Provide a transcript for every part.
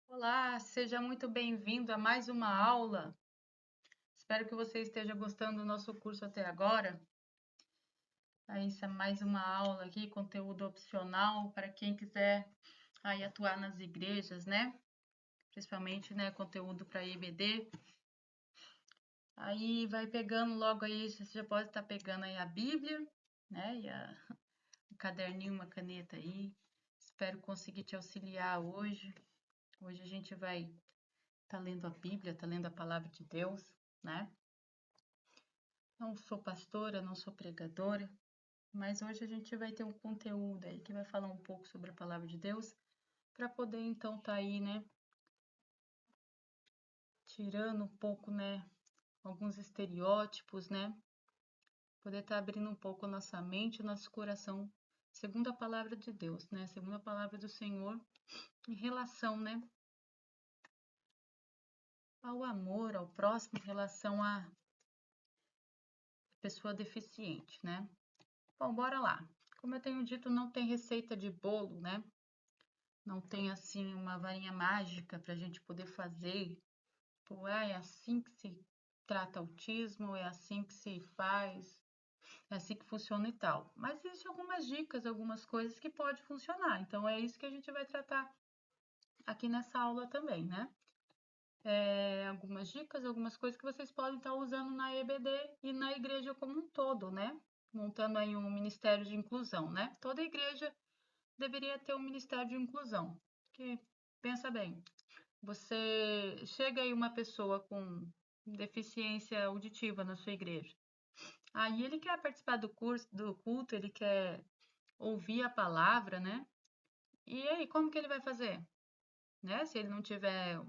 Olá, seja muito bem-vindo a mais uma aula. Espero que você esteja gostando do nosso curso até agora. Essa é mais uma aula aqui, conteúdo opcional para quem quiser aí atuar nas igrejas, né? Principalmente, né, conteúdo para IBD. Aí vai pegando logo aí, você já pode estar pegando aí a Bíblia, né? O caderninho, uma caneta aí. Espero conseguir te auxiliar hoje. Hoje a gente vai estar lendo a Bíblia, tá lendo a palavra de Deus, né? Não sou pastora, não sou pregadora, mas hoje a gente vai ter um conteúdo aí que vai falar um pouco sobre a palavra de Deus, para poder então tá aí, né, tirando um pouco, né, alguns estereótipos, né, poder estar abrindo um pouco a nossa mente, o nosso coração, segundo a palavra de Deus, né, segundo a palavra do Senhor, em relação, né, ao amor, ao próximo, em relação à pessoa deficiente, né. Bom, bora lá. Como eu tenho dito, não tem receita de bolo, né? Não tem assim uma varinha mágica para a gente poder fazer. Tipo, é assim que se trata autismo, é assim que se faz, é assim que funciona e tal. Mas existem algumas dicas, algumas coisas que pode funcionar. Então é isso que a gente vai tratar aqui nessa aula também, né? Algumas dicas, algumas coisas que vocês podem estar usando na EBD e na igreja como um todo, né? Montando aí um ministério de inclusão, né? Toda igreja deveria ter um ministério de inclusão. Que pensa bem, você chega aí uma pessoa com deficiência auditiva na sua igreja. Aí ele quer participar do curso, do culto, ele quer ouvir a palavra, né? E aí, como que ele vai fazer? Né? Se ele não tiver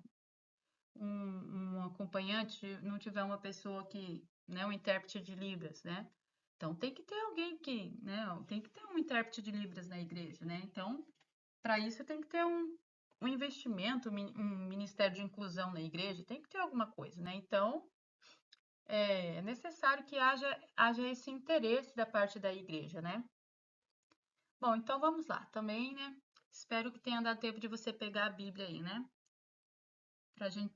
um acompanhante, não tiver uma pessoa que, né, um intérprete de Libras, né? Então tem que ter alguém que, né, tem que ter um intérprete de Libras na igreja, né? Então, para isso tem que ter um investimento, um ministério de inclusão na igreja, tem que ter alguma coisa, né? Então, é necessário que haja esse interesse da parte da igreja, né? Bom, então vamos lá. Também, né? Espero que tenha dado tempo de você pegar a Bíblia aí, né?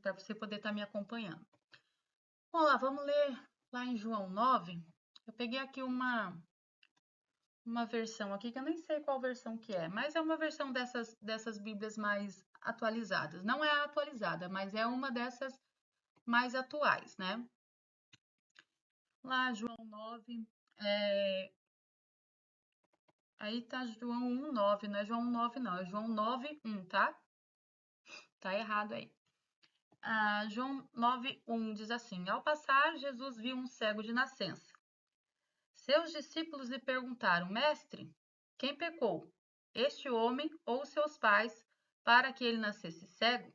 Para você poder estar me acompanhando. Vamos lá, vamos ler lá em João 9. Eu peguei aqui uma versão aqui que eu nem sei qual versão que é, mas é uma versão dessas Bíblias mais atualizadas. Não é a atualizada, mas é uma dessas mais atuais, né? Lá, João 9, aí tá João 1:9, não é João 9 não, é João 9:1, tá? Tá errado aí. João 9:1 diz assim: Ao passar, Jesus viu um cego de nascença. Seus discípulos lhe perguntaram: Mestre, quem pecou, este homem ou seus pais, para que ele nascesse cego?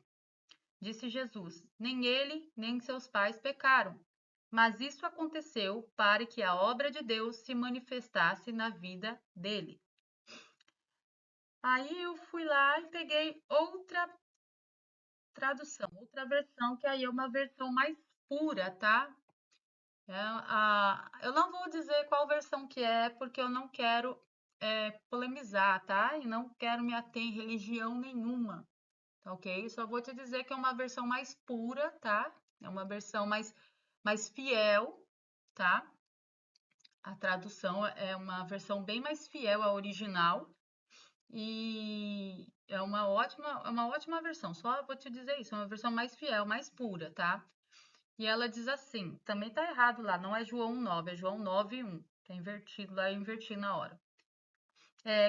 Disse Jesus: Nem ele, nem seus pais pecaram, mas isso aconteceu para que a obra de Deus se manifestasse na vida dele. Aí eu fui lá e peguei outra tradução, outra versão, que aí é uma versão mais pura, tá? Eu não vou dizer qual versão que é, porque eu não quero polemizar, tá? E não quero me ater em religião nenhuma, tá ok? Só vou te dizer que é uma versão mais pura, tá? É uma versão mais fiel, tá? A tradução é uma versão bem mais fiel à original e é uma ótima versão. Só vou te dizer isso, é uma versão mais fiel, mais pura, tá? E ela diz assim, também tá errado lá, não é João 9, é João 9:1. Tá invertido lá, eu inverti na hora.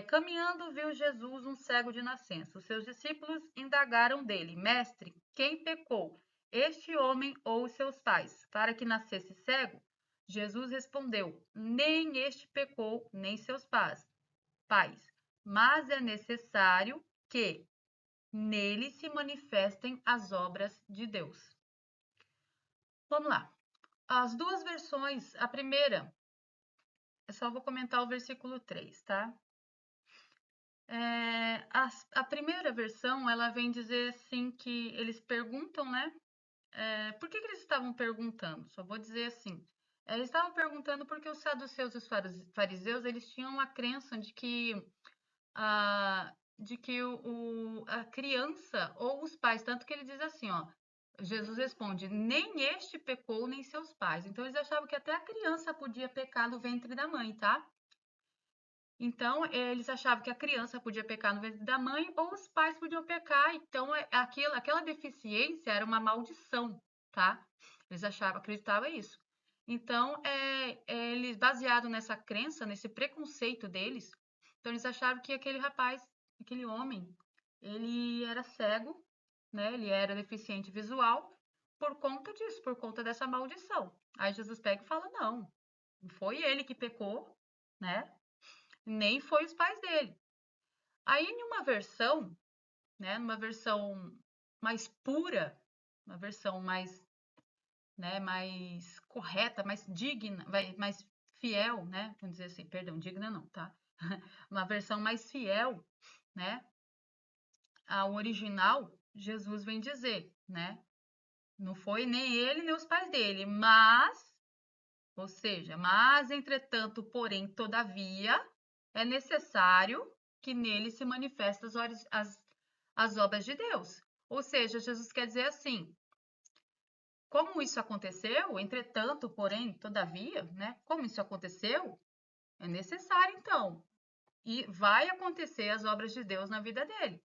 Caminhando, viu Jesus um cego de nascença. Os seus discípulos indagaram dele: Mestre, quem pecou, este homem ou os seus pais, para que nascesse cego? Jesus respondeu: Nem este pecou, nem seus pais, mas é necessário que nele se manifestem as obras de Deus. Vamos lá. As duas versões, a primeira, eu só vou comentar o versículo 3, tá? A primeira versão, ela vem dizer assim que eles perguntam, né? Por que eles estavam perguntando? Só vou dizer assim. Eles estavam perguntando porque os saduceus e os fariseus, eles tinham a crença de que a criança ou os pais, tanto que ele diz assim, ó, Jesus responde, nem este pecou, nem seus pais. Então, eles achavam que até a criança podia pecar no ventre da mãe, tá? Então, eles achavam que a criança podia pecar no ventre da mãe ou os pais podiam pecar. Então, aquela deficiência era uma maldição, tá? Eles acreditavam isso. Então, eles, baseado nessa crença, nesse preconceito deles, então eles achavam que aquele rapaz, aquele homem, ele era cego, né? Ele era deficiente visual por conta disso, por conta dessa maldição. Aí Jesus pega e fala: não foi ele que pecou, né? Nem foi os pais dele. Aí, em uma versão, né, numa versão mais pura, uma versão mais, né, mais correta, mais digna, mais fiel, né? Vamos dizer assim, perdão, digna não, tá? Uma versão mais fiel, né, ao original, Jesus vem dizer, né? Não foi nem ele nem os pais dele, mas, ou seja, mas, entretanto, porém, todavia, é necessário que nele se manifestem as obras de Deus. Ou seja, Jesus quer dizer assim, como isso aconteceu, entretanto, porém, todavia, né? Como isso aconteceu, é necessário então. E vai acontecer as obras de Deus na vida dele.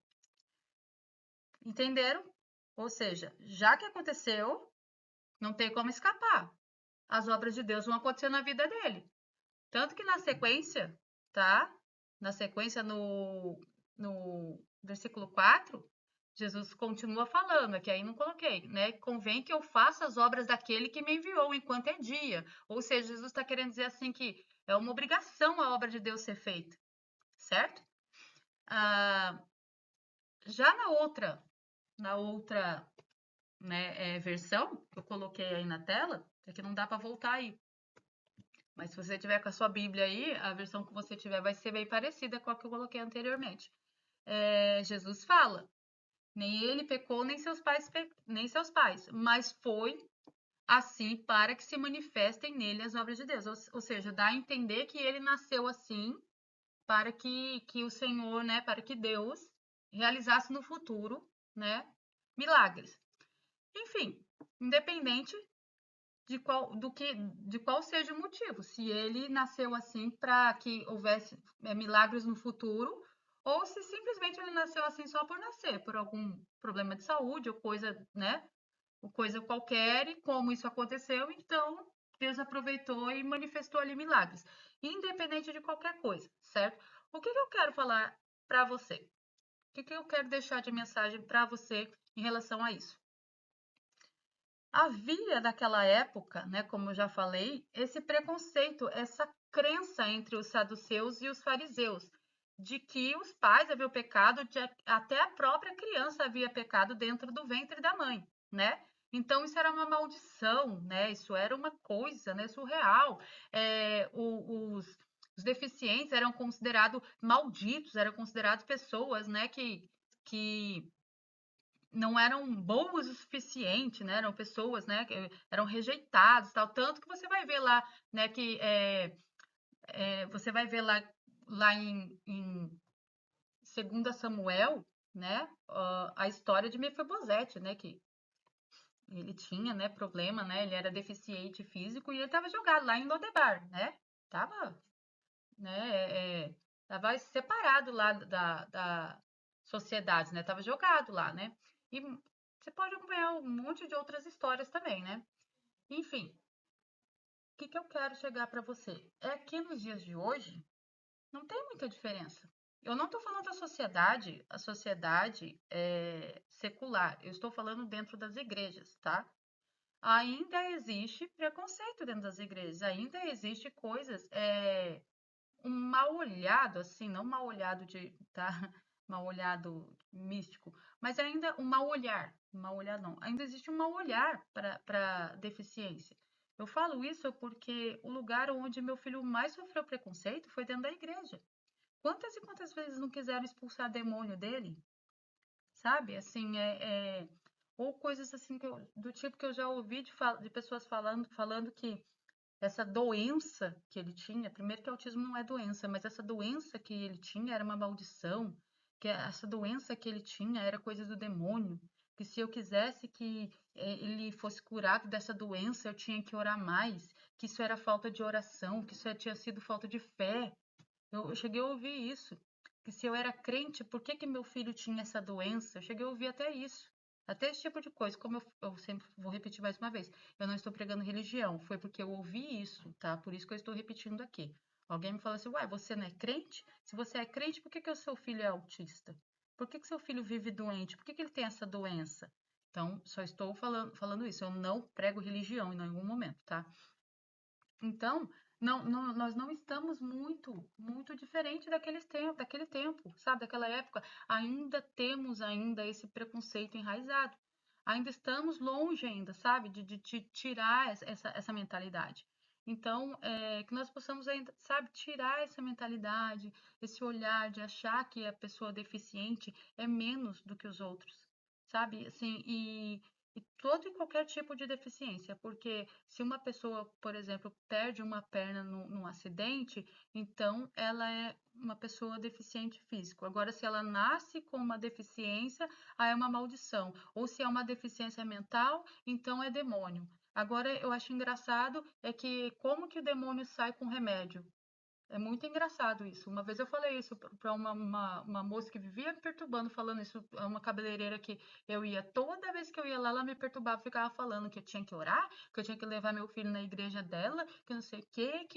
Entenderam? Ou seja, já que aconteceu, não tem como escapar. As obras de Deus vão acontecer na vida dele. Tanto que na sequência, tá? Na sequência, no versículo 4, Jesus continua falando, que aí não coloquei, né? Convém que eu faça as obras daquele que me enviou enquanto é dia. Ou seja, Jesus está querendo dizer assim que é uma obrigação a obra de Deus ser feita, certo? Ah, já na outra né, versão que eu coloquei aí na tela, é que não dá para voltar aí. Mas se você tiver com a sua Bíblia aí, a versão que você tiver vai ser bem parecida com a que eu coloquei anteriormente. Jesus fala, nem ele pecou, nem seus pais, mas foi assim para que se manifestem nele as obras de Deus. Ou seja, dá a entender que ele nasceu assim para que o Senhor, né, para que Deus realizasse no futuro, né, milagres. Enfim, independente de qual seja o motivo, se ele nasceu assim para que houvesse milagres no futuro, ou se simplesmente ele nasceu assim só por nascer, por algum problema de saúde ou coisa, né? Ou coisa qualquer, e como isso aconteceu, então Deus aproveitou e manifestou ali milagres, independente de qualquer coisa, certo? O que eu quero falar para você? O que eu quero deixar de mensagem para você em relação a isso? Havia naquela época, né, como eu já falei, esse preconceito, essa crença entre os saduceus e os fariseus, de que os pais haviam pecado, até a própria criança havia pecado dentro do ventre da mãe, né? Então isso era uma maldição, né? Isso era uma coisa, né, surreal. Os deficientes eram considerados malditos, eram considerados pessoas, né, que não eram boas o suficiente, né? Eram pessoas, né? Que eram rejeitadas, tal. Tanto que você vai ver lá, né? Que você vai ver lá em 2 Samuel, né? A história de Mefibosete, né? Que ele tinha, né? Problema, né? Ele era deficiente físico e ele estava jogado lá em Lodebar, né? Tava, né? Tava separado lá da sociedade, né? Tava jogado lá, né? E você pode acompanhar um monte de outras histórias também, né? Enfim, o que eu quero chegar para você é que nos dias de hoje não tem muita diferença. Eu não estou falando da sociedade, a sociedade secular. Eu estou falando dentro das igrejas, tá? Ainda existe preconceito dentro das igrejas, ainda existe coisas, um mal olhado, assim, não mal olhado tá? Mal olhado místico, mas ainda um mal olhar não, ainda existe um mal olhar para deficiência. Eu falo isso porque o lugar onde meu filho mais sofreu preconceito foi dentro da igreja. Quantas e quantas vezes não quiseram expulsar demônio dele, sabe? Assim, ou coisas assim do tipo que eu já ouvi de pessoas falando que essa doença que ele tinha, primeiro que autismo não é doença, mas essa doença que ele tinha era uma maldição, que essa doença que ele tinha era coisa do demônio, que se eu quisesse que ele fosse curado dessa doença, eu tinha que orar mais, que isso era falta de oração, que isso tinha sido falta de fé. Eu cheguei a ouvir isso, que se eu era crente, por que que meu filho tinha essa doença? Eu cheguei a ouvir até isso. Até esse tipo de coisa, como eu sempre vou repetir mais uma vez, eu não estou pregando religião, foi porque eu ouvi isso, tá? Por isso que eu estou repetindo aqui. Alguém me fala assim, ué, você não é crente? Se você é crente, por que que o seu filho é autista? Por que que seu filho vive doente? Por que que ele tem essa doença? Então, só estou falando isso, eu não prego religião em nenhum momento, tá? Então, nós não estamos muito diferente daquele tempo, sabe? Daquela época. Ainda temos ainda esse preconceito enraizado. Ainda estamos longe ainda, sabe? De tirar essa mentalidade. Então, que nós possamos ainda, sabe, tirar essa mentalidade, esse olhar de achar que a pessoa deficiente é menos do que os outros, sabe? Assim, e todo e qualquer tipo de deficiência, porque se uma pessoa, por exemplo, perde uma perna num acidente, então ela é uma pessoa deficiente físico. Agora, se ela nasce com uma deficiência, aí é uma maldição. Ou se é uma deficiência mental, então é demônio. Agora, eu acho engraçado é que como que o demônio sai com remédio? É muito engraçado isso. Uma vez eu falei isso para uma moça que vivia me perturbando, falando isso, uma cabeleireira que eu ia, toda vez que eu ia lá, ela me perturbava, ficava falando que eu tinha que orar, que eu tinha que levar meu filho na igreja dela, que não sei o quê,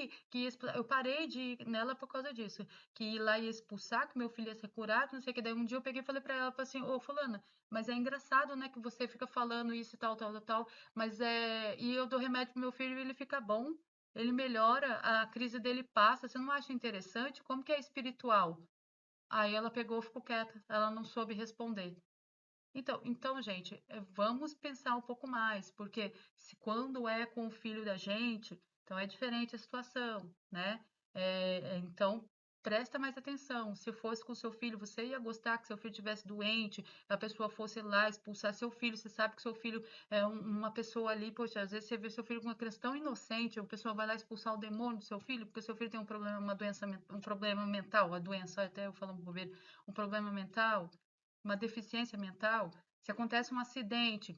eu parei de ir nela por causa disso, que ir lá ia expulsar, que meu filho ia ser curado, não sei o que. Daí um dia eu peguei e falei para ela, falei assim, ô fulana, mas é engraçado, né, que você fica falando isso e tal, tal, tal, tal, mas e eu dou remédio pro meu filho e ele fica bom. Ele melhora, a crise dele passa. Você não acha interessante? Como que é espiritual? Aí ela pegou, ficou quieta. Ela não soube responder. Então, gente, vamos pensar um pouco mais, porque quando é com o filho da gente, então é diferente a situação, né? Então, presta mais atenção. Se fosse com seu filho, você ia gostar que seu filho estivesse doente, a pessoa fosse lá expulsar seu filho, você sabe que seu filho é uma pessoa ali, poxa, às vezes você vê seu filho com uma criança tão inocente, a pessoa vai lá expulsar o demônio do seu filho, porque seu filho tem um problema, uma doença, um problema mental, a doença, até eu falando bobeira, um problema mental, uma deficiência mental, se acontece um acidente,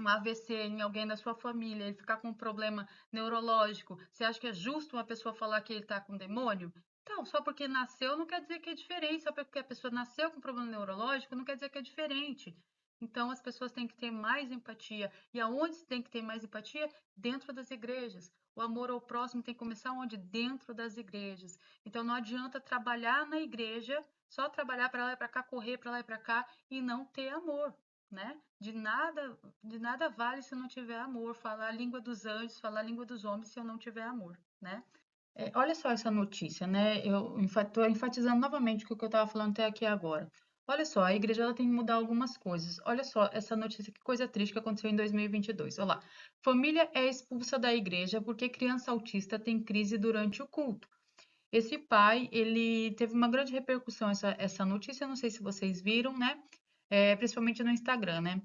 um AVC em alguém da sua família, ele ficar com um problema neurológico, você acha que é justo uma pessoa falar que ele está com demônio? Então, só porque nasceu não quer dizer que é diferente, só porque a pessoa nasceu com problema neurológico não quer dizer que é diferente. Então, as pessoas têm que ter mais empatia. E aonde tem que ter mais empatia? Dentro das igrejas. O amor ao próximo tem que começar onde? Dentro das igrejas. Então, não adianta trabalhar na igreja, só trabalhar para lá e para cá, correr para lá e para cá e não ter amor, né? De nada vale se não tiver amor. Falar a língua dos anjos, falar a língua dos homens se eu não tiver amor, né? Olha só essa notícia, né? Eu estou enfatizando novamente o que eu estava falando até aqui agora. Olha só, a igreja ela tem que mudar algumas coisas. Olha só essa notícia, que coisa triste que aconteceu em 2022. Olha lá. Família é expulsa da igreja porque criança autista tem crise durante o culto. Esse pai, ele teve uma grande repercussão essa notícia, não sei se vocês viram, né? Principalmente no Instagram, né?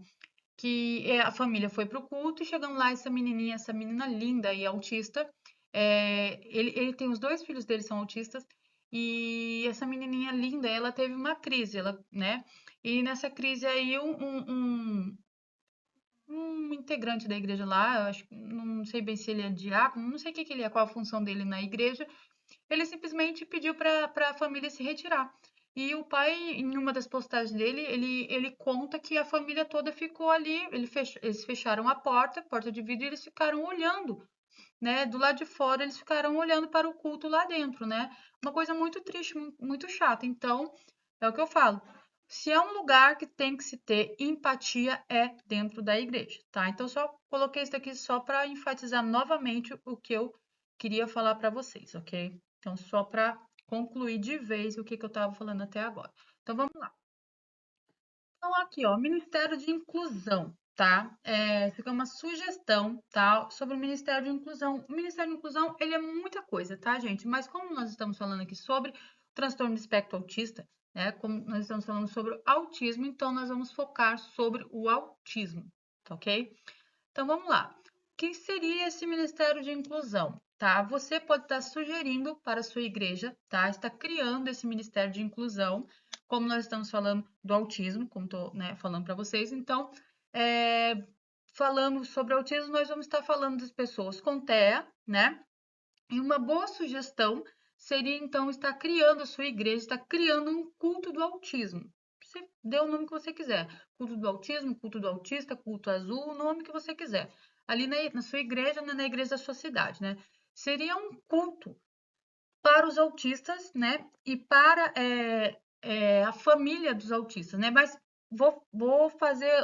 Que a família foi para o culto e chegando lá essa menininha, essa menina linda e autista, ele tem os dois filhos dele são autistas e essa menininha linda, ela teve uma crise, ela, né? E nessa crise aí um integrante da igreja lá, eu acho, não sei bem se ele é diácono, não sei o que que ele é, qual a função dele na igreja, ele simplesmente pediu para a família se retirar. E o pai, em uma das postagens dele, ele conta que a família toda ficou ali, eles fecharam a porta de vidro, e eles ficaram olhando, né? Do lado de fora, eles ficaram olhando para o culto lá dentro, né? Uma coisa muito triste, muito chata. Então, é o que eu falo. Se é um lugar que tem que se ter empatia, é dentro da igreja, tá? Então, só coloquei isso aqui só para enfatizar novamente o que eu queria falar para vocês, ok? Então, só para concluir de vez o que eu estava falando até agora. Então, vamos lá. Então, aqui, ó, Ministério de Inclusão, tá? Fica uma sugestão, tá? Sobre o Ministério de Inclusão. O Ministério de Inclusão, ele é muita coisa, tá, gente? Mas como nós estamos falando aqui sobre transtorno de espectro autista, né? Como nós estamos falando sobre autismo, então nós vamos focar sobre o autismo, tá ok? Então, vamos lá. O que seria esse Ministério de Inclusão? Tá? Você pode estar sugerindo para a sua igreja, tá? Está criando esse Ministério de Inclusão como nós estamos falando do autismo, como estou, né, falando para vocês, então, falando sobre autismo, nós vamos estar falando das pessoas com TEA, né? E uma boa sugestão seria, então, estar criando a sua igreja, estar criando um culto do autismo. Você dê o nome que você quiser. Culto do autismo, culto do autista, culto azul, o nome que você quiser. Ali na sua igreja, na igreja da sua cidade, né? Seria um culto para os autistas, né? E para a família dos autistas, né? Mas vou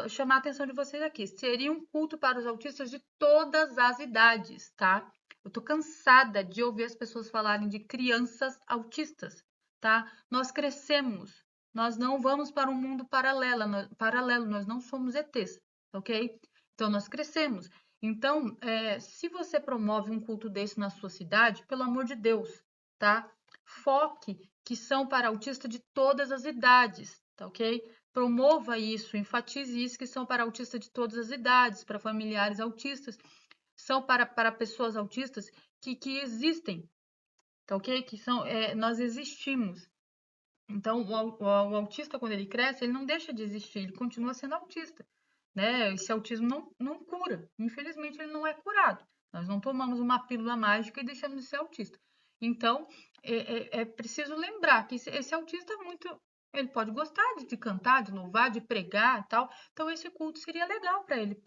chamar a atenção de vocês aqui. Seria um culto para os autistas de todas as idades, tá? Eu tô cansada de ouvir as pessoas falarem de crianças autistas, tá? Nós crescemos, nós não vamos para um mundo paralelo, nós não somos ETs, ok? Então nós crescemos. Então, se você promove um culto desse na sua cidade, pelo amor de Deus, tá? Foque que são para autistas de todas as idades, tá ok? Promova isso, enfatize isso, que são para autistas de todas as idades, para familiares autistas, são para pessoas autistas que existem, tá ok? Que são, nós existimos. Então, o autista, quando ele cresce, ele não deixa de existir, ele continua sendo autista, né? Esse autismo não cura, infelizmente ele não é curado. Nós não tomamos uma pílula mágica e deixamos de ser autista. Então, é preciso lembrar que esse autista ele pode gostar de cantar, de louvar, de pregar e tal. Então, esse culto seria legal para ele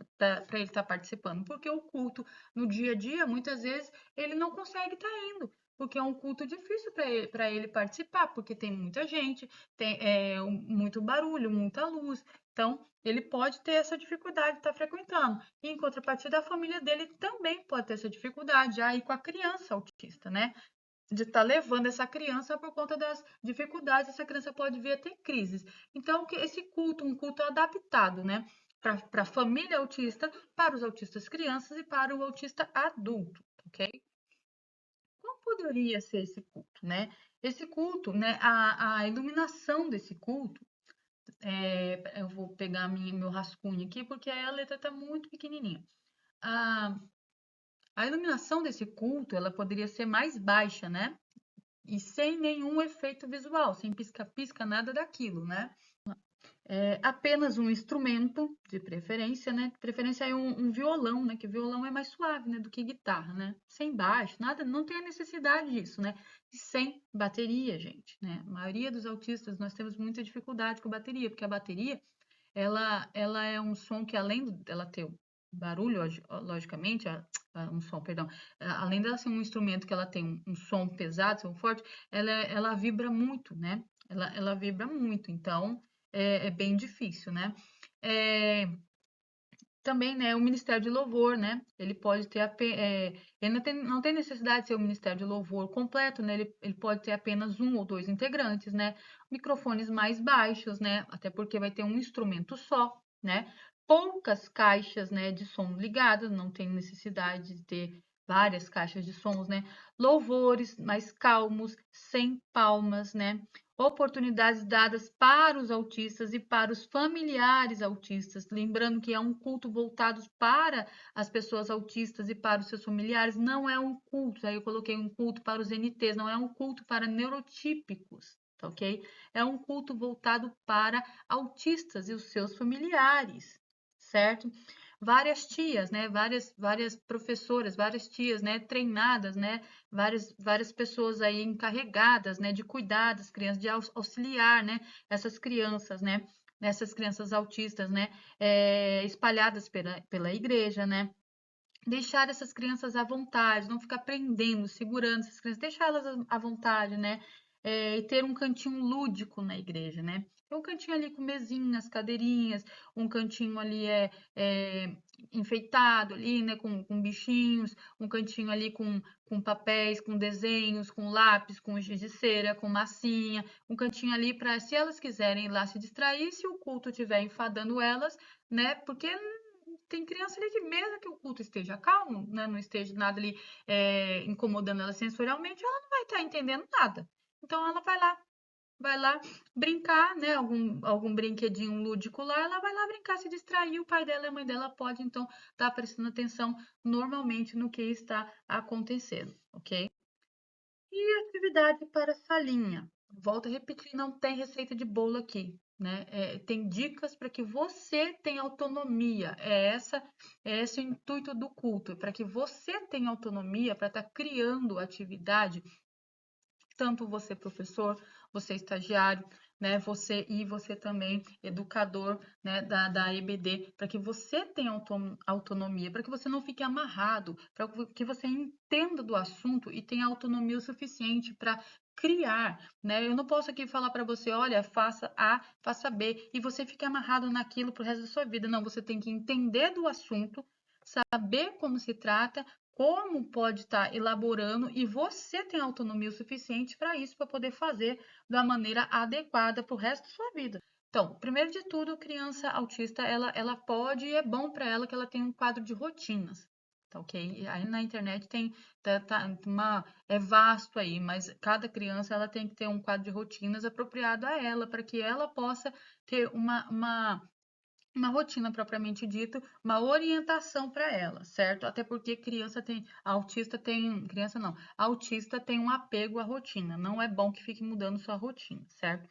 estar participando, porque o culto no dia a dia, muitas vezes, ele não consegue estar indo porque é um culto difícil para ele participar, porque tem muita gente, tem muito barulho, muita luz. Então, ele pode ter essa dificuldade de estar frequentando. E, em contrapartida, a família dele também pode ter essa dificuldade, aí com a criança autista, né? De estar levando essa criança por conta das dificuldades, essa criança pode vir a ter crises. Então, esse culto, um culto adaptado, né? Para a família autista, para os autistas crianças e para o autista adulto, ok? Como poderia ser esse culto, né? Esse culto, né? A iluminação desse culto, eu vou pegar meu rascunho aqui, porque aí a letra está muito pequenininha. A, a iluminação desse culto, ela poderia ser mais baixa, né? E sem nenhum efeito visual, sem pisca-pisca, nada daquilo, né? Apenas um instrumento, de preferência, né? De preferência aí um violão, né? Que violão é mais suave, né? Do que guitarra, né? Sem baixo, nada, não tem a necessidade disso, né? E sem bateria, gente, né? A maioria dos autistas, nós temos muita dificuldade com bateria, porque a bateria, ela é um som que além dela ter barulho, logicamente, um som, perdão, além dela ser um instrumento que ela tem um som pesado, som forte, ela vibra muito, né? Ela vibra muito, então é bem difícil, né? É, também, né, o Ministério de Louvor, né? Ele pode ter ele não tem necessidade de ser o Ministério de Louvor completo, né? Ele pode ter apenas um ou dois integrantes, né? Microfones mais baixos, né? Até porque vai ter um instrumento só, né? Poucas caixas, né, de som ligadas, não tem necessidade de ter várias caixas de sons, né? Louvores mais calmos, sem palmas, né? Oportunidades dadas para os autistas e para os familiares autistas, lembrando que é um culto voltado para as pessoas autistas e para os seus familiares, não é um culto, aí eu coloquei um culto para os NTs, não é um culto para neurotípicos, tá ok? É um culto voltado para autistas e os seus familiares, certo? Várias tias, né? Várias professoras, várias tias, né? Treinadas, né? Várias pessoas aí encarregadas, né? De cuidar das crianças, de auxiliar, né? Essas crianças, né? Essas crianças autistas, né? Espalhadas pela igreja, né? Deixar essas crianças à vontade, não ficar prendendo, segurando essas crianças, deixar elas à vontade, né? E ter um cantinho lúdico na igreja, né? Ter um cantinho ali com mesinhas, cadeirinhas, um cantinho ali enfeitado ali, né? Com bichinhos, um cantinho ali com papéis, com desenhos, com lápis, com giz de cera, com massinha, um cantinho ali para, se elas quiserem ir lá se distrair, se o culto estiver enfadando elas, né? Porque tem criança ali que mesmo que o culto esteja calmo, né, não esteja nada ali incomodando ela sensorialmente, ela não vai estar entendendo nada. Então ela vai lá brincar, né, algum brinquedinho lúdico lá, ela vai lá brincar, se distrair, o pai dela e a mãe dela pode então estar prestando atenção normalmente no que está acontecendo, ok? E atividade para a salinha. Volto a repetir, não tem receita de bolo aqui, né? Tem dicas para que você tenha autonomia. É esse o intuito do culto, para que você tenha autonomia para estar criando atividade, tanto você professor, você estagiário, né, você também educador, né, da EBD, para que você tenha autonomia, para que você não fique amarrado, para que você entenda do assunto e tenha autonomia o suficiente para criar, né? Eu não posso aqui falar para você, olha, faça A, faça B, e você fique amarrado naquilo pro resto da sua vida. Não, você tem que entender do assunto, saber como se trata, como pode estar elaborando e você tem autonomia o suficiente para isso, para poder fazer da maneira adequada para o resto da sua vida. Então, primeiro de tudo, criança autista, ela pode e é bom para ela que ela tenha um quadro de rotinas, tá ok? E aí na internet tem, é vasto aí, mas cada criança ela tem que ter um quadro de rotinas apropriado a ela, para que ela possa ter uma rotina propriamente dito, uma orientação para ela, certo? Até porque autista tem um apego à rotina, não é bom que fique mudando sua rotina, certo?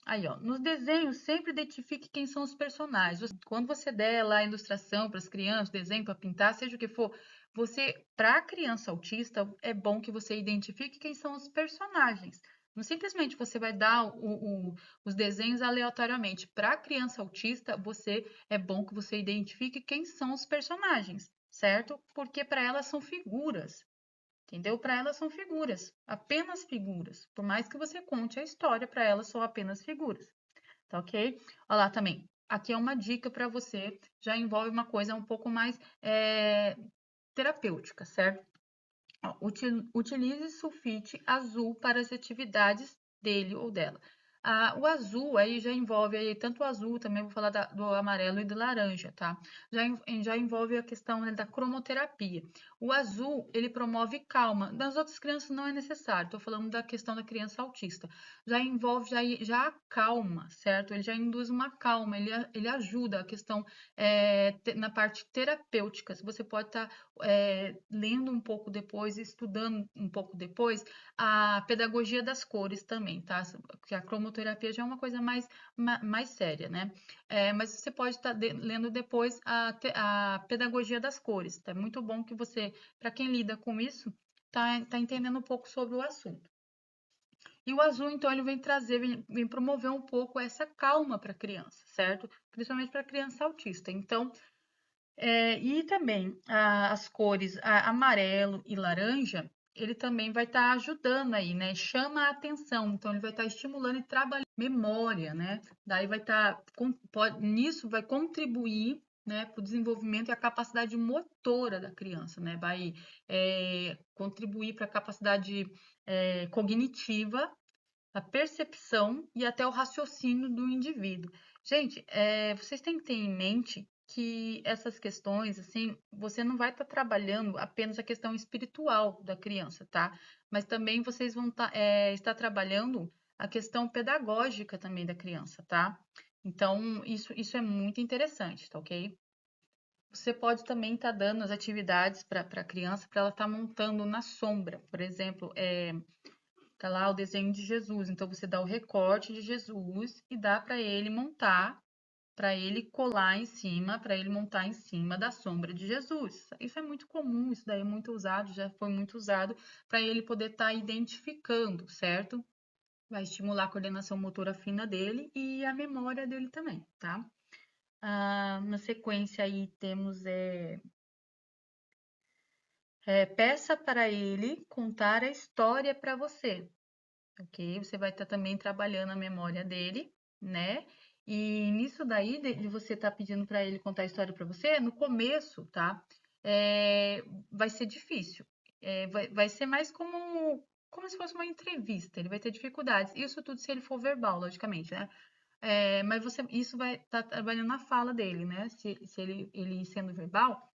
Aí, ó, nos desenhos, sempre identifique quem são os personagens. Quando você der lá a ilustração para as crianças, desenho para pintar, seja o que for, para a criança autista, é bom que você identifique quem são os personagens. Não simplesmente você vai dar os desenhos aleatoriamente. Para a criança autista, é bom que você identifique quem são os personagens, certo? Porque para elas são figuras, entendeu? Para elas são figuras, apenas figuras. Por mais que você conte a história, para elas são apenas figuras, tá ok? Olha lá também. Aqui é uma dica para você, já envolve uma coisa um pouco mais terapêutica, certo? Utilize sulfite azul para as atividades dele ou dela. O azul aí já envolve aí, tanto o azul, também vou falar do amarelo e do laranja, tá? Já envolve a questão, né, da cromoterapia. O azul, ele promove calma. Das outras crianças não é necessário, tô falando da questão da criança autista. Já envolve, já acalma, certo? Ele já induz uma calma, ele ajuda a questão na parte terapêutica. Você pode estar lendo um pouco depois, estudando um pouco depois, a pedagogia das cores também, tá? Porque a cromoterapia já é uma coisa mais séria, né? Mas você pode estar lendo depois a pedagogia das cores. Tá? É muito bom que você, para quem lida com isso, tá entendendo um pouco sobre o assunto. E o azul, então, ele vem promover um pouco essa calma para a criança, certo? Principalmente para a criança autista. Então, e também as cores amarelo e laranja, ele também vai estar ajudando aí, né? Chama a atenção, então ele vai estar estimulando e trabalhando memória, né? Daí nisso vai contribuir, né, para o desenvolvimento e a capacidade motora da criança, né? Vai contribuir para a capacidade cognitiva, a percepção e até o raciocínio do indivíduo. Gente, vocês têm que ter em mente que essas questões, assim, você não vai estar trabalhando apenas a questão espiritual da criança, tá? Mas também vocês vão estar trabalhando a questão pedagógica também da criança, tá? Então, isso é muito interessante, tá ok? Você pode também estar dando as atividades para a criança, para ela estar montando na sombra. Por exemplo, tá lá o desenho de Jesus. Então você dá o recorte de Jesus e dá para ele montar, para ele colar em cima, para ele montar em cima da sombra de Jesus. Isso é muito comum, isso daí é muito usado, já foi muito usado para ele poder estar identificando, certo? Vai estimular a coordenação motora fina dele e a memória dele também, tá? Na sequência aí temos peça para ele contar a história para você. Ok? Você vai estar também trabalhando a memória dele, né? E nisso daí, de você estar pedindo para ele contar a história para você, no começo, tá? Vai ser difícil. Vai ser mais como se fosse uma entrevista. Ele vai ter dificuldades. Isso tudo se ele for verbal, logicamente, né? Mas isso vai estar trabalhando na fala dele, né? Se ele sendo verbal,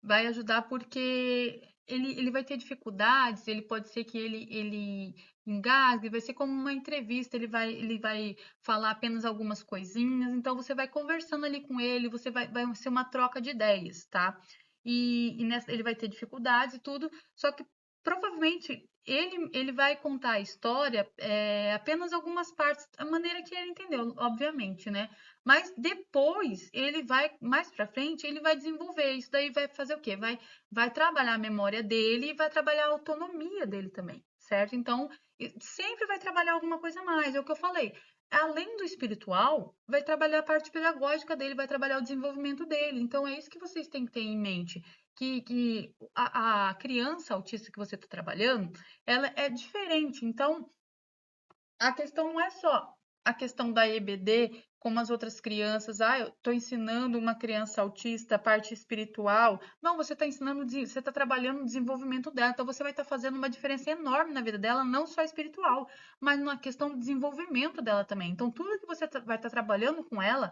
vai ajudar porque ele vai ter dificuldades, ele pode ser que ele engasgue, vai ser como uma entrevista, ele vai falar apenas algumas coisinhas, então você vai conversando ali com ele, vai ser uma troca de ideias, tá? E nessa ele vai ter dificuldades e tudo, só que provavelmente ele vai contar a história apenas algumas partes, da maneira que ele entendeu, obviamente, né? Mas depois ele vai, mais pra frente, ele vai desenvolver. Isso daí vai fazer o quê? Vai trabalhar a memória dele e vai trabalhar a autonomia dele também, certo? Então, sempre vai trabalhar alguma coisa a mais, é o que eu falei. Além do espiritual, vai trabalhar a parte pedagógica dele, vai trabalhar o desenvolvimento dele. Então, é isso que vocês têm que ter em mente. Que a criança autista que você está trabalhando, ela é diferente. Então, a questão não é só a questão da EBD, como as outras crianças. Ah, eu estou ensinando uma criança autista a parte espiritual. Não, você está ensinando, você está trabalhando no desenvolvimento dela. Então, você vai estar fazendo uma diferença enorme na vida dela, não só espiritual, mas na questão do desenvolvimento dela também. Então, tudo que você vai estar trabalhando com ela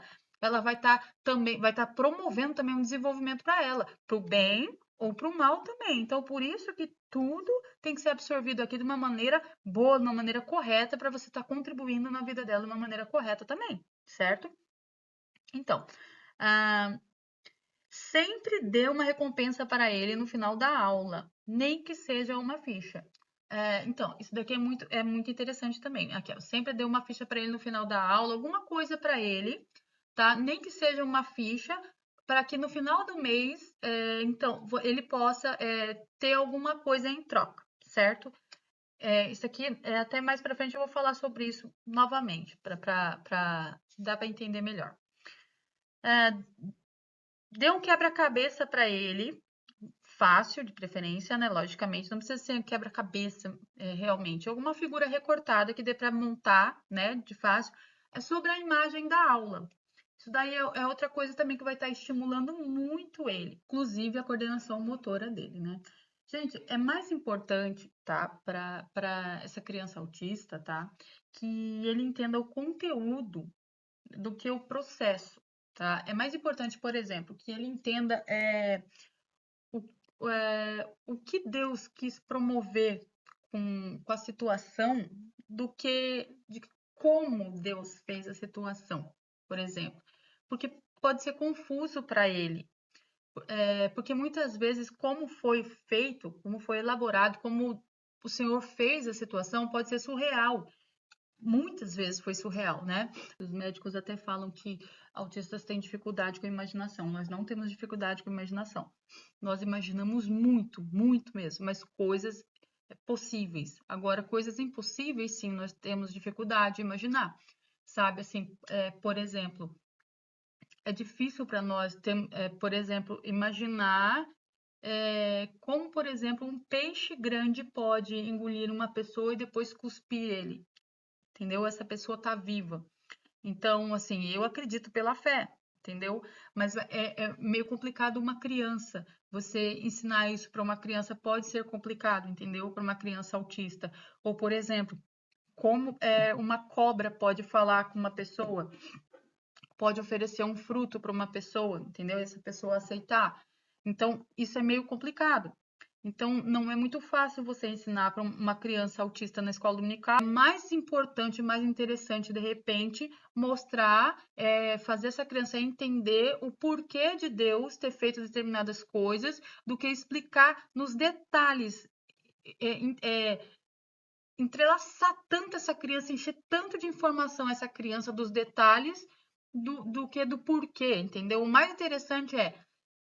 vai estar também, vai estar promovendo também um desenvolvimento para ela, para o bem ou para o mal também. Então, por isso que tudo tem que ser absorvido aqui de uma maneira boa, de uma maneira correta, para você estar contribuindo na vida dela de uma maneira correta também, certo? Então, ah, sempre dê uma recompensa para ele no final da aula, nem que seja uma ficha. Então, isso daqui é muito interessante também. Aqui, ó, sempre dê uma ficha para ele no final da aula, alguma coisa para ele, tá? Nem que seja uma ficha, para que no final do mês, então, ele possa ter alguma coisa em troca, certo? Isso aqui, até mais para frente eu vou falar sobre isso novamente, para dar para entender melhor. Dê um quebra-cabeça para ele, fácil de preferência, né? Logicamente, não precisa ser um quebra-cabeça realmente. Alguma figura recortada que dê para montar, né? De fácil, é sobre a imagem da aula. Isso daí é outra coisa também que vai estar estimulando muito ele, inclusive a coordenação motora dele, né? Gente, é mais importante, tá, para essa criança autista, tá, que ele entenda o conteúdo do que o processo, tá? É mais importante, por exemplo, que ele entenda o que Deus quis promover com a situação do que de como Deus fez a situação, por exemplo. Porque pode ser confuso para ele. Porque muitas vezes, como foi feito, como foi elaborado, como o Senhor fez a situação, pode ser surreal. Muitas vezes foi surreal, né? Os médicos até falam que autistas têm dificuldade com a imaginação. Nós não temos dificuldade com a imaginação. Nós imaginamos muito, muito mesmo, mas coisas possíveis. Agora, coisas impossíveis, sim, nós temos dificuldade de imaginar. Sabe, assim, por exemplo, é difícil para nós, por exemplo, imaginar como, por exemplo, um peixe grande pode engolir uma pessoa e depois cuspir ele, entendeu? Essa pessoa está viva. Então, assim, eu acredito pela fé, entendeu? Mas é meio complicado uma criança. Você ensinar isso para uma criança pode ser complicado, entendeu? Para uma criança autista. Ou, por exemplo, como uma cobra pode falar com uma pessoa, pode oferecer um fruto para uma pessoa, entendeu? Essa pessoa aceitar. Então, isso é meio complicado. Então, não é muito fácil você ensinar para uma criança autista na escola dominical. É mais importante, mais interessante, de repente, mostrar, fazer essa criança entender o porquê de Deus ter feito determinadas coisas, do que explicar nos detalhes, entrelaçar tanto essa criança, encher tanto de informação essa criança dos detalhes do que do porquê, entendeu? O mais interessante é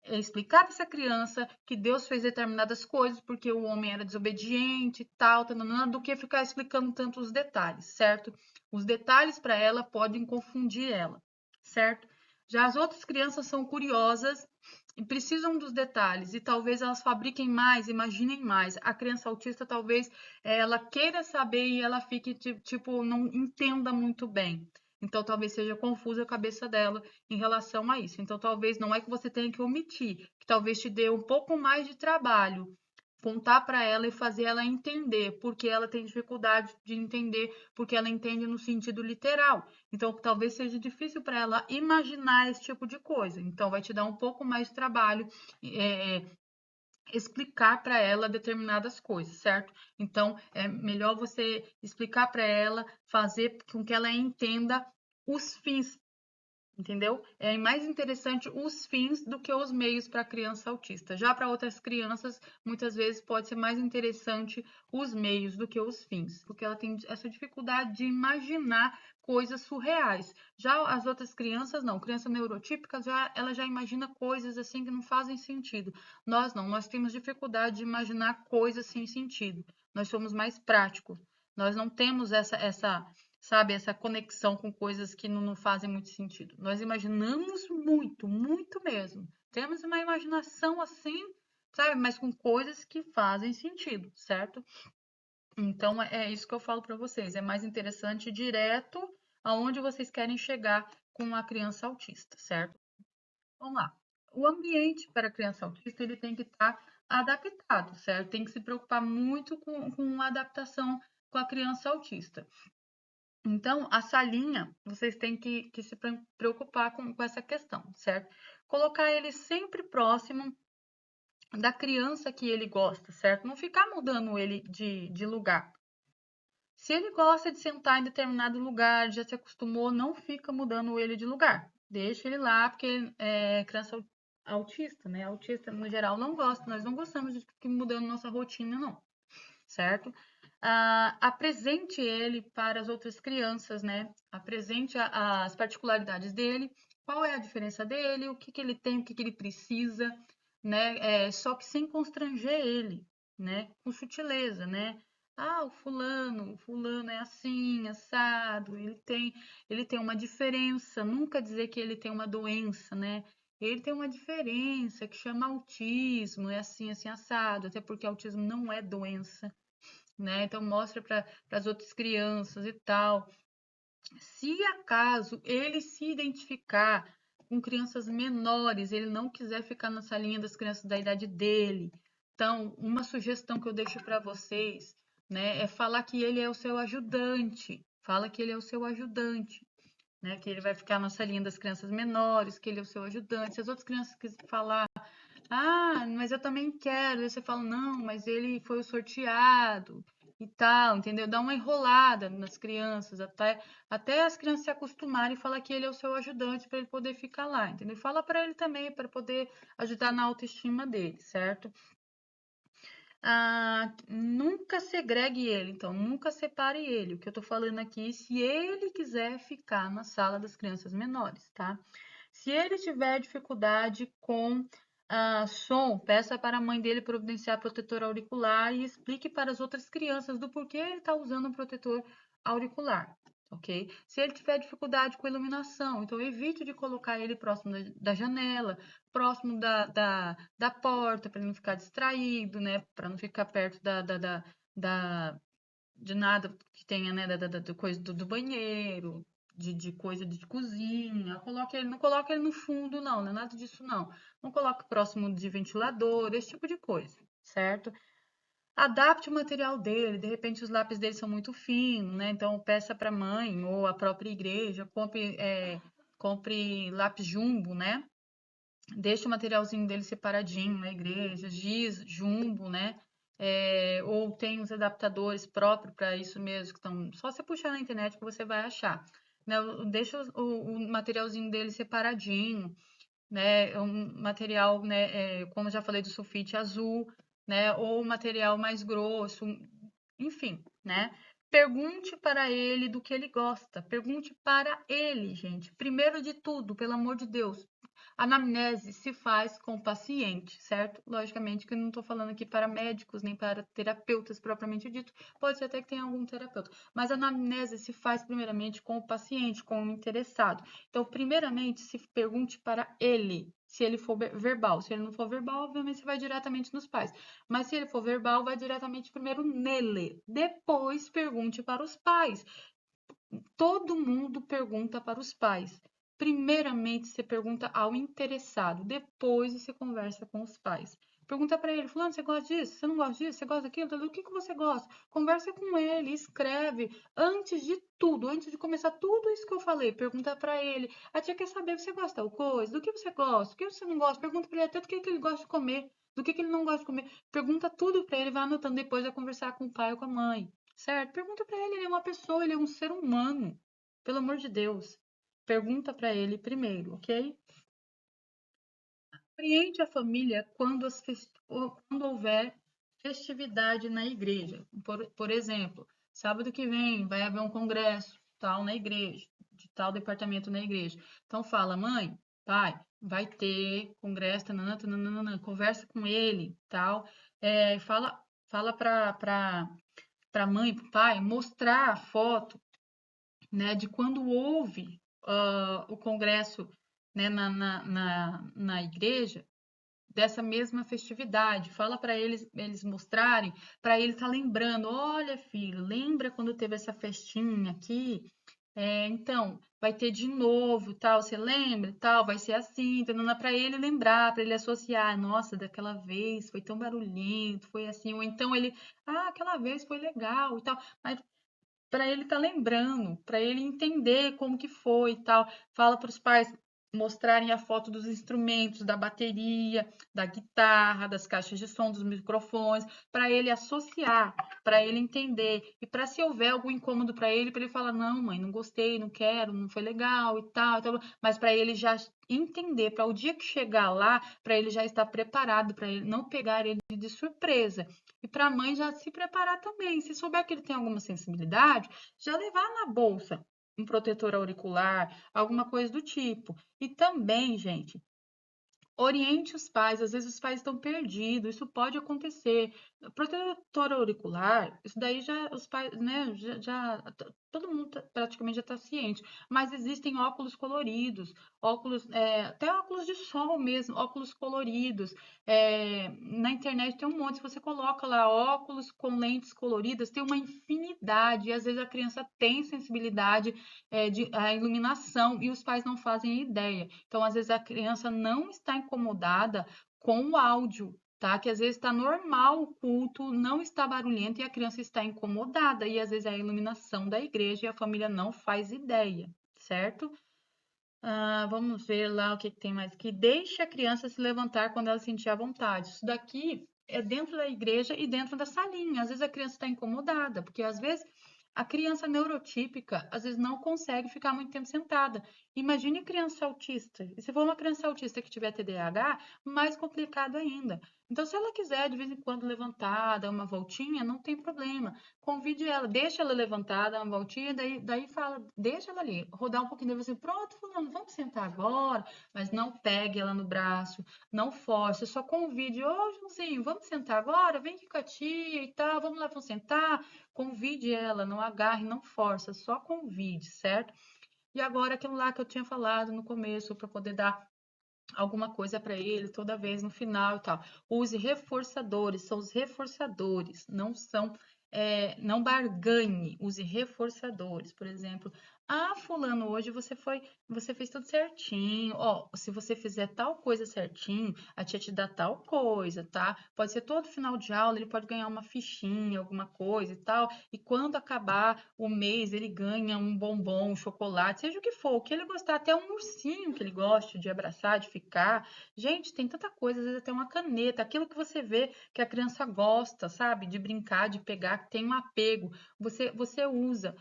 explicar para essa criança que Deus fez determinadas coisas porque o homem era desobediente e tal, do que ficar explicando tanto os detalhes, certo? Os detalhes para ela podem confundir ela, certo? Já as outras crianças são curiosas e precisam dos detalhes e talvez elas fabriquem mais, imaginem mais. A criança autista talvez ela queira saber e ela fique tipo não entenda muito bem. Então talvez seja confusa a cabeça dela em relação a isso. Então talvez não é que você tenha que omitir, que talvez te dê um pouco mais de trabalho contar para ela e fazer ela entender, porque ela tem dificuldade de entender, porque ela entende no sentido literal. Então, talvez seja difícil para ela imaginar esse tipo de coisa. Então, vai te dar um pouco mais de trabalho explicar para ela determinadas coisas, certo? Então, é melhor você explicar para ela, fazer com que ela entenda os fins entendeu? É mais interessante os fins do que os meios para a criança autista. Já para outras crianças, muitas vezes pode ser mais interessante os meios do que os fins, porque ela tem essa dificuldade de imaginar coisas surreais. Já as outras crianças não, criança neurotípica ela já imagina coisas assim que não fazem sentido. Nós não, nós temos dificuldade de imaginar coisas sem sentido. Nós somos mais práticos. Nós não temos sabe, essa conexão com coisas que não fazem muito sentido. Nós imaginamos muito, muito mesmo. Temos uma imaginação assim, sabe, mas com coisas que fazem sentido, certo? Então é isso que eu falo para vocês. É mais interessante ir direto aonde vocês querem chegar com a criança autista, certo? Vamos lá. O ambiente para a criança autista ele tem que estar adaptado, certo? Tem que se preocupar muito com a adaptação com a criança autista. Então, a salinha, vocês têm que se preocupar com essa questão, certo? Colocar ele sempre próximo da criança que ele gosta, certo? Não ficar mudando ele de lugar. Se ele gosta de sentar em determinado lugar, já se acostumou, não fica mudando ele de lugar. Deixa ele lá, porque é criança autista, né? Autista, no geral, não gosta. Nós não gostamos de ficar mudando nossa rotina, não, certo? Apresente ele para as outras crianças, né? Apresente as particularidades dele, qual é a diferença dele, o que que ele tem, o que que ele precisa, né? Só que sem constranger ele, né? Com sutileza, né? O fulano é assim, assado, ele tem uma diferença, nunca dizer que ele tem uma doença, né? Ele tem uma diferença que chama autismo, é assim, assim, assado, até porque autismo não é doença, né? Então mostra para as outras crianças e tal. Se acaso ele se identificar com crianças menores, ele não quiser ficar na salinha das crianças da idade dele, então uma sugestão que eu deixo para vocês, né, é falar que ele é o seu ajudante. Fala que ele é o seu ajudante, né? Que ele vai ficar na salinha das crianças menores, que ele é o seu ajudante. Se as outras crianças quiserem falar mas eu também quero. Aí você fala, não, mas ele foi o sorteado e tal, entendeu? Dá uma enrolada nas crianças, até as crianças se acostumarem e falar que ele é o seu ajudante para ele poder ficar lá, entendeu? Fala para ele também, para poder ajudar na autoestima dele, certo? Nunca segregue ele, então, nunca separe ele. O que eu tô falando aqui, se ele quiser ficar na sala das crianças menores, tá? Se ele tiver dificuldade com som, peça para a mãe dele providenciar protetor auricular e explique para as outras crianças do porquê ele está usando um protetor auricular, ok? Se ele tiver dificuldade com iluminação, então evite de colocar ele próximo da janela, próximo da porta, para ele não ficar distraído, né? Para não ficar perto da de nada que tenha, né, da coisa do banheiro, de coisa de cozinha. Não coloque ele no fundo, não, não é nada disso, não. Não coloque próximo de ventilador, esse tipo de coisa, certo? Adapte o material dele, de repente os lápis dele são muito finos, né? Então peça para a mãe ou a própria igreja, compre lápis jumbo, né? Deixa o materialzinho dele separadinho na igreja, giz, jumbo, né? Ou tem os adaptadores próprios para isso mesmo, que estão. Só você puxar na internet que você vai achar. Né? Deixa o materialzinho dele separadinho, né? É um material, né? Como eu já falei, do sulfite azul, né? Ou material mais grosso, enfim, né? Pergunte para ele do que ele gosta. Pergunte para ele, gente. Primeiro de tudo, pelo amor de Deus, a anamnese se faz com o paciente, certo? Logicamente que eu não estou falando aqui para médicos nem para terapeutas propriamente dito, pode ser até que tenha algum terapeuta, mas a anamnese se faz primeiramente com o paciente, com o interessado. Então, primeiramente, se pergunte para ele, se ele for verbal. Se ele não for verbal, obviamente você vai diretamente nos pais. Mas se ele for verbal, vai diretamente primeiro nele. Depois pergunte para os pais. Todo mundo pergunta para os pais. Primeiramente, você pergunta ao interessado, depois você conversa com os pais. Pergunta para ele, fulano, você gosta disso? Você não gosta disso? Você gosta daquilo? Do que você gosta? Conversa com ele, escreve. Antes de tudo, antes de começar tudo isso que eu falei, pergunta para ele. A tia quer saber, você gosta de tal coisa? Do que você gosta? Do que você não gosta? Pergunta para ele até do que ele gosta de comer, do que ele não gosta de comer. Pergunta tudo para ele, vai anotando depois, vai conversar com o pai ou com a mãe. Certo? Pergunta para ele, ele é uma pessoa, ele é um ser humano. Pelo amor de Deus. Pergunta para ele primeiro, ok? Oriente a família quando houver festividade na igreja. Por exemplo, sábado que vem vai haver um congresso tal na igreja, de tal departamento na igreja. Então fala, mãe, pai, vai ter congresso, tananã, tananã, conversa com ele, tal. Fala para mãe, para o pai, mostrar a foto, né, de quando houve o congresso, né, na igreja, dessa mesma festividade. Fala para eles mostrarem, para ele estar lembrando. Olha, filho, lembra quando teve essa festinha aqui? Então, vai ter de novo, tal, você lembra? Tal, vai ser assim, então não é para ele lembrar, para ele associar, nossa, daquela vez foi tão barulhento, foi assim, ou então ele, aquela vez foi legal e tal, mas para ele estar lembrando, para ele entender como que foi e tal. Fala para os pais mostrarem a foto dos instrumentos, da bateria, da guitarra, das caixas de som, dos microfones, para ele associar, para ele entender. E para se houver algum incômodo para ele falar: não, mãe, não gostei, não quero, não foi legal e tal, mas para ele já entender, para o dia que chegar lá, para ele já estar preparado, para ele não pegar ele de surpresa. E para a mãe já se preparar também. Se souber que ele tem alguma sensibilidade, já levar na bolsa um protetor auricular, alguma coisa do tipo. E também, gente, oriente os pais, às vezes os pais estão perdidos, isso pode acontecer. Protetor auricular, isso daí já os pais, né, todo mundo praticamente já está ciente, mas existem óculos coloridos, óculos, até óculos de sol mesmo, óculos coloridos. Na internet tem um monte, se você coloca lá óculos com lentes coloridas, tem uma infinidade, e às vezes a criança tem sensibilidade a iluminação e os pais não fazem ideia. Então, às vezes, a criança não está incomodada com o áudio, tá? Que às vezes está normal o culto, não está barulhento e a criança está incomodada. E às vezes é a iluminação da igreja e a família não faz ideia, certo? Vamos ver lá o que tem mais aqui. Deixe a criança se levantar quando ela sentir a vontade. Isso daqui é dentro da igreja e dentro da salinha. Às vezes a criança está incomodada, porque às vezes a criança neurotípica, às vezes não consegue ficar muito tempo sentada. Imagine criança autista. E se for uma criança autista que tiver TDAH, mais complicado ainda. Então, se ela quiser de vez em quando levantar, dar uma voltinha, não tem problema. Convide ela, deixa ela levantada, uma voltinha, daí fala, deixa ela ali, rodar um pouquinho, daí você, pronto, fulano, vamos sentar agora, mas não pegue ela no braço, não force, só convide, ô, Joãozinho, vamos sentar agora, vem aqui com a tia e tal, vamos lá, vamos sentar, convide ela, não agarre, não força, só convide, certo? E agora aquilo lá que eu tinha falado no começo, para poder dar alguma coisa para ele toda vez no final e tal. Use reforçadores, são os reforçadores, não são, não barganhe, use reforçadores. Por exemplo, fulano, hoje você fez tudo certinho. Ó, se você fizer tal coisa certinho, a tia te dá tal coisa, tá? Pode ser todo final de aula, ele pode ganhar uma fichinha, alguma coisa e tal. E quando acabar o mês, ele ganha um bombom, um chocolate, seja o que for, o que ele gostar, até um ursinho que ele goste de abraçar, de ficar. Gente, tem tanta coisa, às vezes até uma caneta, aquilo que você vê que a criança gosta, sabe? De brincar, de pegar, que tem um apego, você usa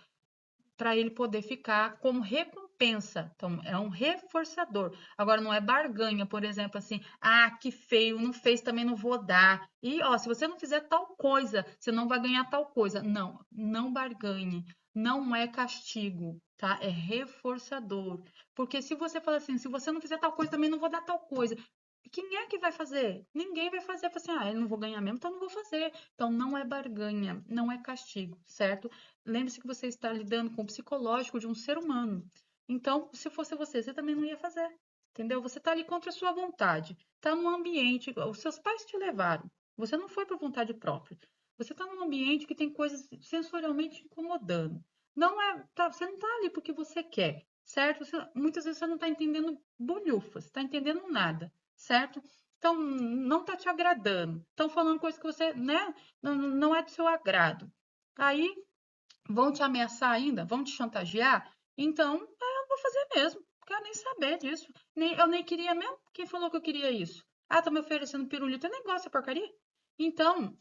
para ele poder ficar como recompensa. Então, é um reforçador. Agora, não é barganha, por exemplo, assim, que feio, não fez, também não vou dar. E, ó, se você não fizer tal coisa, você não vai ganhar tal coisa. Não, não barganhe. Não é castigo, tá? É reforçador. Porque se você fala assim, se você não fizer tal coisa, também não vou dar tal coisa. Quem é que vai fazer? Ninguém vai fazer. Fala assim, eu não vou ganhar mesmo, então não vou fazer. Então, não é barganha, não é castigo, certo? Lembre-se que você está lidando com o psicológico de um ser humano. Então, se fosse você, você também não ia fazer. Entendeu? Você está ali contra a sua vontade. Está num ambiente, os seus pais te levaram. Você não foi por vontade própria. Você está num ambiente que tem coisas sensorialmente incomodando. Não é, você não está ali porque você quer, certo? Muitas vezes você não está entendendo bolhufas, está entendendo nada, certo? Então, não está te agradando. Estão falando coisas que você, né, não é do seu agrado. Aí vão te ameaçar ainda? Vão te chantagear? Então, eu vou fazer mesmo. Não quero nem saber disso. Eu nem queria mesmo. Quem falou que eu queria isso? Tá me oferecendo pirulito. Eu nem gosto dessa porcaria. Então,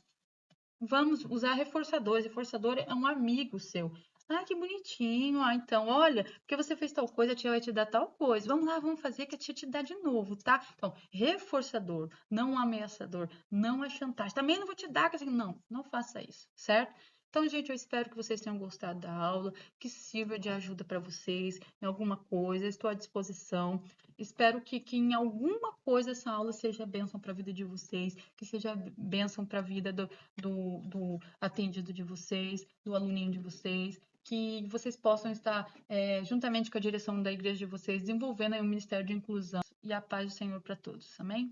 vamos usar reforçadores. Reforçador é um amigo seu. Ah, que bonitinho. Ah, então, olha, porque você fez tal coisa, a tia vai te dar tal coisa. Vamos lá, vamos fazer que a tia te dá de novo, tá? Então, reforçador, não ameaçador, não é chantagem. Também não vou te dar, que assim, não faça isso, certo? Então, gente, eu espero que vocês tenham gostado da aula, que sirva de ajuda para vocês em alguma coisa. Estou à disposição. Espero que em alguma coisa essa aula seja bênção para a vida de vocês, que seja bênção para a vida do atendido de vocês, do aluninho de vocês, que vocês possam estar, juntamente com a direção da igreja de vocês, desenvolvendo aí um ministério de inclusão e a paz do Senhor para todos. Amém?